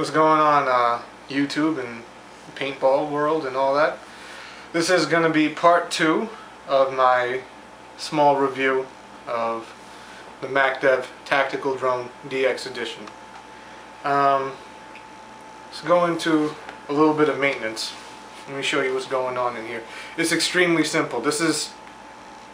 What's going on YouTube and paintball world and all that. This is going to be part 2 of my small review of the MacDev Tactical Drone DX Edition. Let's go into a little bit of maintenance. Let me show you what's going on in here. It's extremely simple. This is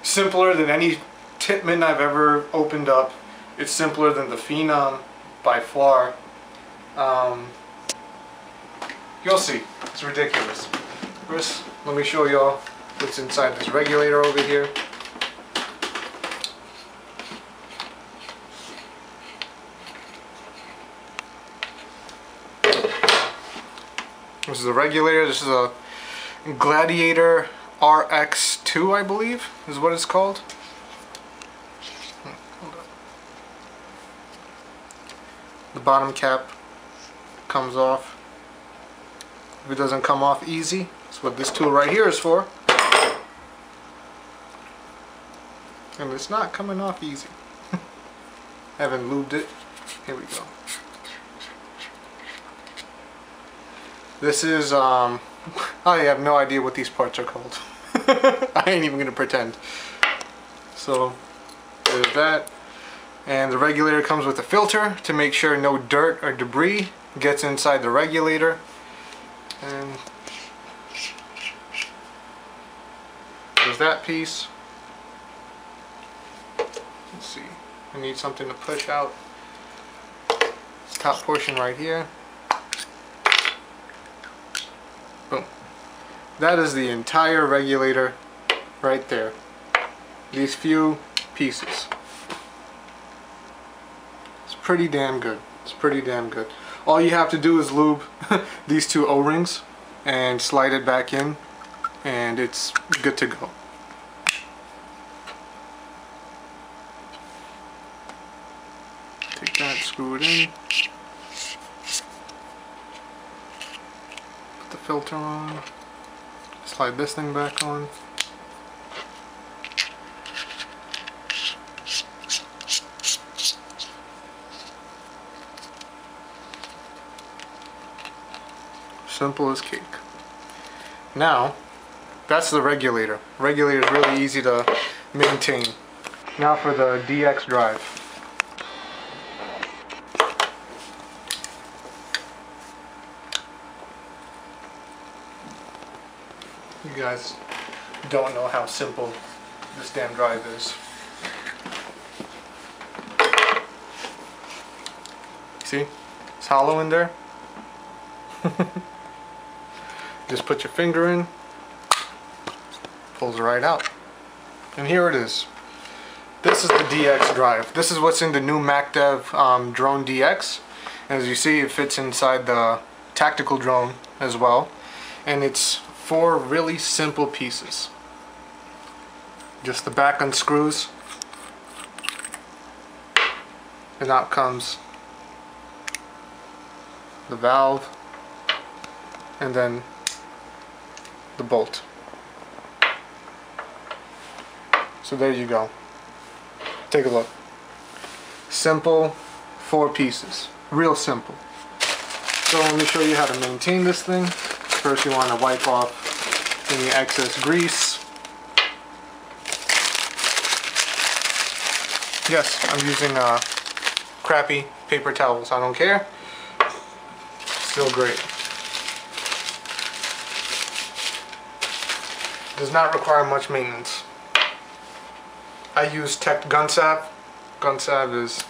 simpler than any Tipman I've ever opened up. It's simpler than the Phenom by far. You'll see. It's ridiculous. First, let me show y'all what's inside this regulator over here. This is a regulator. This is a Gladiator RX2, I believe, is what it's called. The bottom cap comes off. If it doesn't come off easy, that's what this tool right here is for. And it's not coming off easy. Haven't lubed it. Here we go. This is, I have no idea what these parts are called. I ain't even gonna pretend. So, there's that. And the regulator comes with a filter to make sure no dirt or debris gets inside the regulator. And there's that piece. Let's see. I need something to push out. This top portion right here. Boom. That is the entire regulator right there. These few pieces. It's pretty damn good. It's pretty damn good. All you have to do is lube these two O-rings and slide it back in, and it's good to go. Take that, screw it in. Put the filter on. Slide this thing back on. Simple as cake. Now, that's the regulator. Regulator is really easy to maintain. Now for the DX drive. You guys don't know how simple this damn drive is. See? It's hollow in there. Just put your finger in, pulls right out, and here it is. This is the DX drive. This is what's in the new MacDev Drone DX. As you see, it fits inside the tactical drone as well, and it's 4 really simple pieces. Just the back unscrews, and out comes the valve, and then the bolt. So there you go. Take a look. Simple 4 pieces. Real simple. So let me show you how to maintain this thing. First you want to wipe off any excess grease. Yes, I'm using crappy paper towels. I don't care. Still great. Does not require much maintenance. I use Tech Gun Salve. Gun Salve is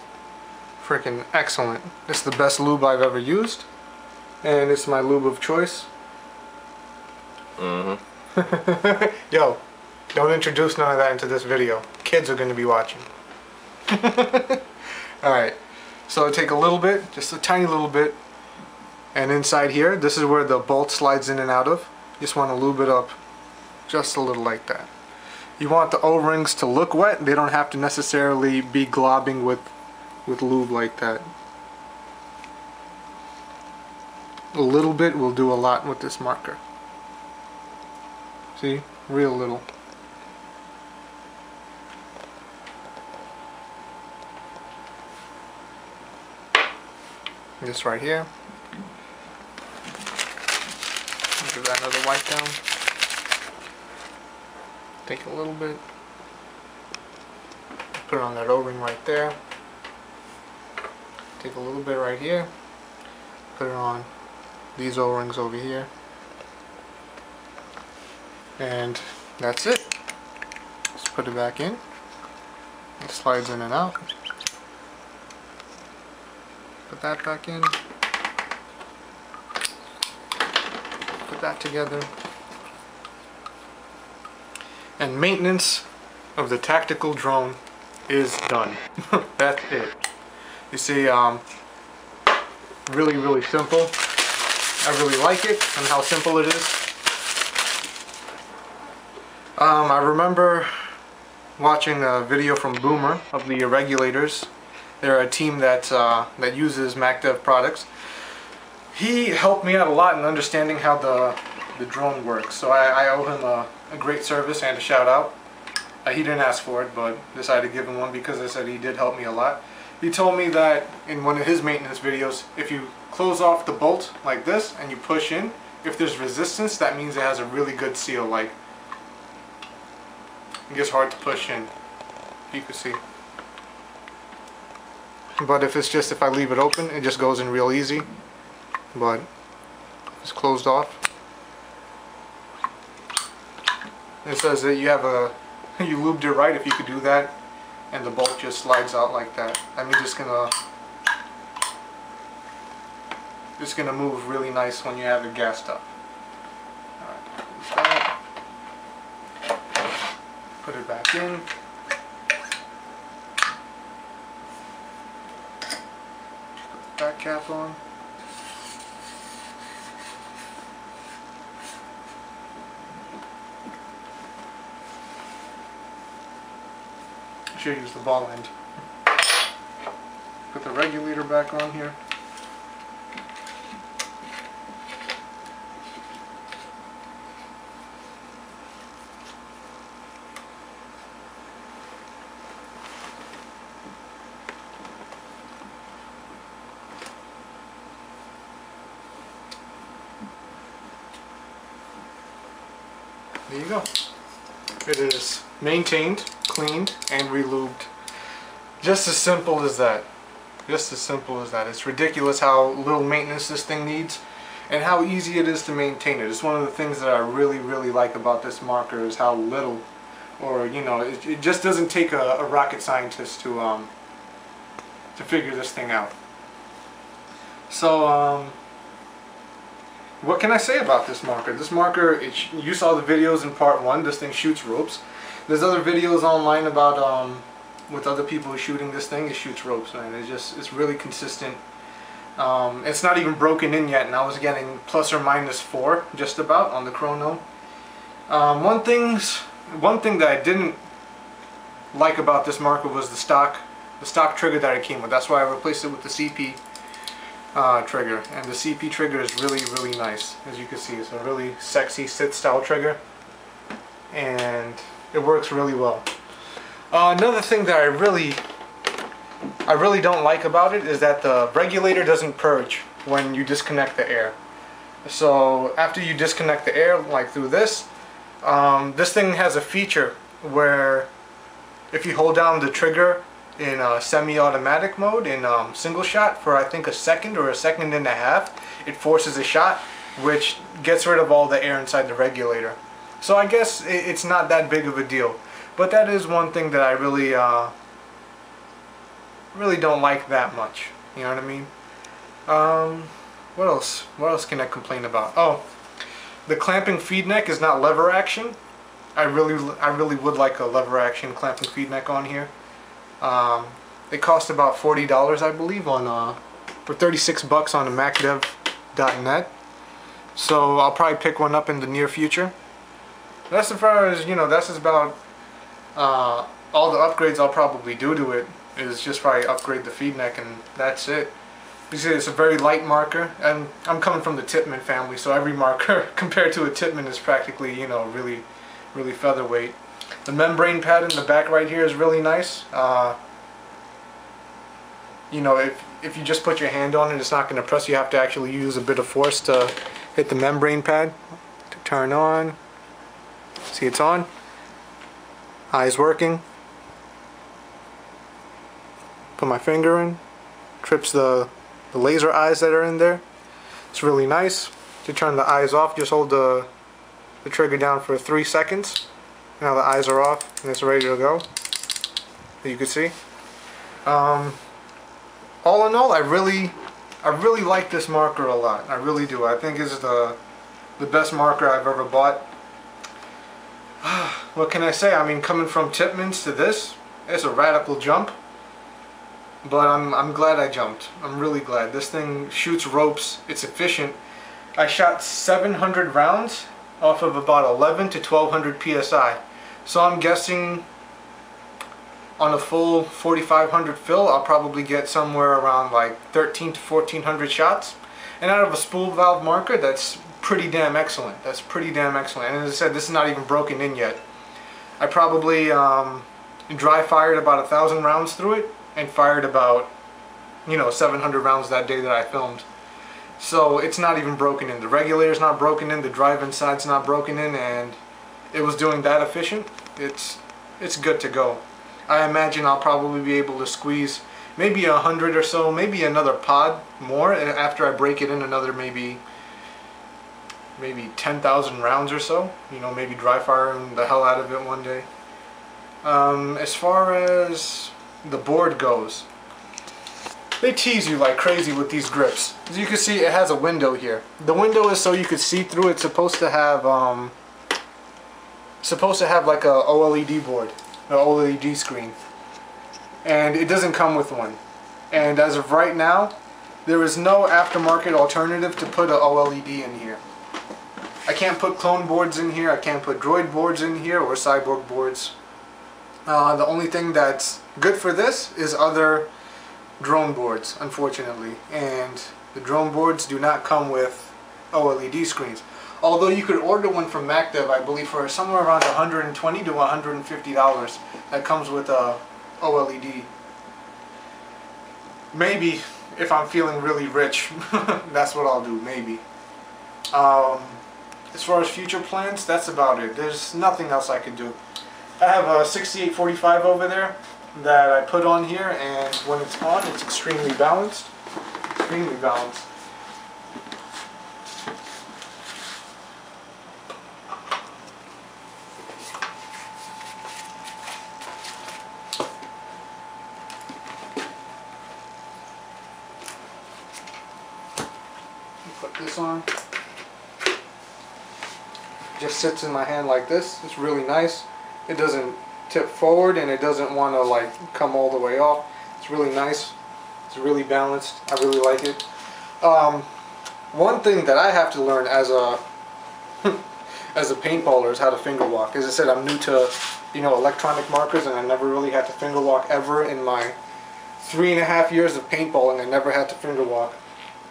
freaking excellent. It's the best lube I've ever used, and it's my lube of choice. Yo, don't introduce none of that into this video. Kids are going to be watching. Alright, so take a little bit, just a tiny little bit, and inside here, this is where the bolt slides in and out of. You just want to lube it up just a little like that. You want the O-rings to look wet. They don't have to necessarily be globbing with lube like that. A little bit will do a lot with this marker. See? Real little. This right here. Give that another wipe down. Take a little bit. Put it on that O-ring right there. Take a little bit right here. Put it on these O-rings over here. And that's it. Just put it back in. It slides in and out. Put that back in. Put that together. And maintenance of the tactical drone is done. That's it. You see, really simple. I really like it and how simple it is. I remember watching a video from Boomer of the Irregulators. They're a team that uses MacDev products. He helped me out a lot in understanding how the drone works. So I owe him a great service and a shout out. He didn't ask for it, but decided to give him one because I said he did help me a lot. He told me that in one of his maintenance videos, if you close off the bolt like this and you push in, if there's resistance, that means it has a really good seal. Like, it gets hard to push in, you can see. But if it's just, if I leave it open, it just goes in real easy. But if it's closed off, it says that you have you lubed it right if you could do that, and the bolt just slides out like that. I mean, just gonna move really nice when you have it gassed up. Alright, put it back in. Put the back cap on. Should use the ball end. Put the regulator back on here. There you go. It is maintained, cleaned, and relubed. Just as simple as that. Just as simple as that. It's ridiculous how little maintenance this thing needs and how easy it is to maintain it. It's one of the things that I really like about this marker is how little, or you know, it just doesn't take a rocket scientist to figure this thing out. So what can I say about this marker? This marker, you saw the videos in part 1. This thing shoots ropes. There's other videos online about with other people shooting this thing. It shoots ropes, man. It's really consistent. It's not even broken in yet, and I was getting plus or minus 4 just about on the chrono. One thing that I didn't like about this marker was the stock trigger that it came with. That's why I replaced it with the CP trigger, and the CP trigger is really nice. As you can see, it's a really sexy sit style trigger, and it works really well. Another thing that I really don't like about it is that the regulator doesn't purge when you disconnect the air. So after you disconnect the air, like through this, this thing has a feature where if you hold down the trigger in semi-automatic mode in single shot for I think a second or a second and a half, it forces a shot which gets rid of all the air inside the regulator. So I guess it's not that big of a deal, but that is one thing that I really don't like that much. You know what I mean? What else? What else can I complain about? Oh, the clamping feed neck is not lever action. I really would like a lever action clamping feed neck on here. It cost about $40, I believe, on for 36 bucks on MacDev.net. So I'll probably pick one up in the near future. That's as far as, you know, that's about all the upgrades I'll probably do to it is just probably upgrade the feed neck, and that's it. You see, it's a very light marker, and I'm coming from the Tipman family, so every marker compared to a Tipman is practically, you know, really featherweight. The membrane pad in the back right here is really nice. You know, if you just put your hand on it, it's not going to press. You have to actually use a bit of force to hit the membrane pad. turn on. See, it's on. Eyes working. Put my finger in. Trips the laser eyes that are in there. It's really nice. To turn the eyes off, just hold the trigger down for 3 seconds. Now the eyes are off and it's ready to go. As you can see. All in all, I really like this marker a lot. I really do. I think it's the best marker I've ever bought. What can I say? I mean, coming from Tipman's to this, it's a radical jump. But I'm glad I jumped. I'm really glad. This thing shoots ropes. It's efficient. I shot 700 rounds off of about 11 to 1200 psi. So I'm guessing on a full 4500 fill, I'll probably get somewhere around like 13 to 1400 shots. And out of a spool valve marker, that's pretty damn excellent. That's pretty damn excellent. And as I said, this is not even broken in yet. I probably dry fired about 1,000 rounds through it and fired about, 700 rounds that day that I filmed. So it's not even broken in. The regulator's not broken in, the drive-in side's not broken in, and it was doing that efficient. It's good to go. I imagine I'll probably be able to squeeze maybe 100 or so, maybe another pod more after I break it in another maybe 10,000 rounds or so. Maybe dry firing the hell out of it one day. As far as the board goes, they tease you like crazy with these grips. As you can see, it has a window here. The window is so you could see through. It's supposed to have like a OLED board, an OLED screen, and it doesn't come with one. And as of right now, there is no aftermarket alternative to put an OLED in here. I can't put clone boards in here. I can't put Droid boards in here or Cyborg boards. The only thing that's good for this is other drone boards, unfortunately, and the drone boards do not come with OLED screens. Although you could order one from MacDev, I believe, for somewhere around $120 to $150. That comes with a OLED. Maybe if I'm feeling really rich, that's what I'll do. Maybe. As far as future plans, that's about it. There's nothing else I can do. I have a 6845 over there that I put on here, and when it's on, it's extremely balanced. Extremely balanced. Put this on. Just sits in my hand like this. It's really nice. It doesn't tip forward and it doesn't want to like come all the way off. It's really nice. It's really balanced. I really like it. One thing that I have to learn as a as a paintballer is how to finger walk. As I said, I'm new to electronic markers, and I never really had to finger walk ever in my 3.5 years of paintballing. I never had to finger walk.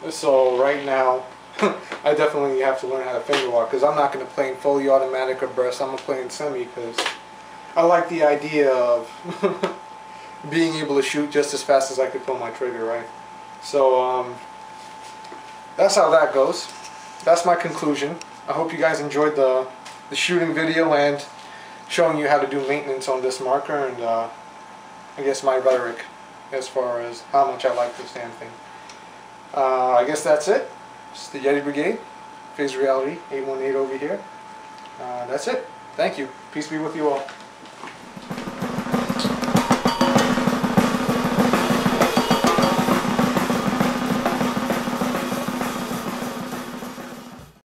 So right now, I definitely have to learn how to finger walk, because I'm not going to play in fully automatic or burst. I'm going to play in semi, because I like the idea of being able to shoot just as fast as I could pull my trigger, right? So that's how that goes. That's my conclusion. I hope you guys enjoyed the shooting video and showing you how to do maintenance on this marker, and I guess my rhetoric as far as how much I like this damn thing. I guess that's it. It's the Yeti Brigade, Phase Reality 818 over here. That's it. Thank you. Peace be with you all.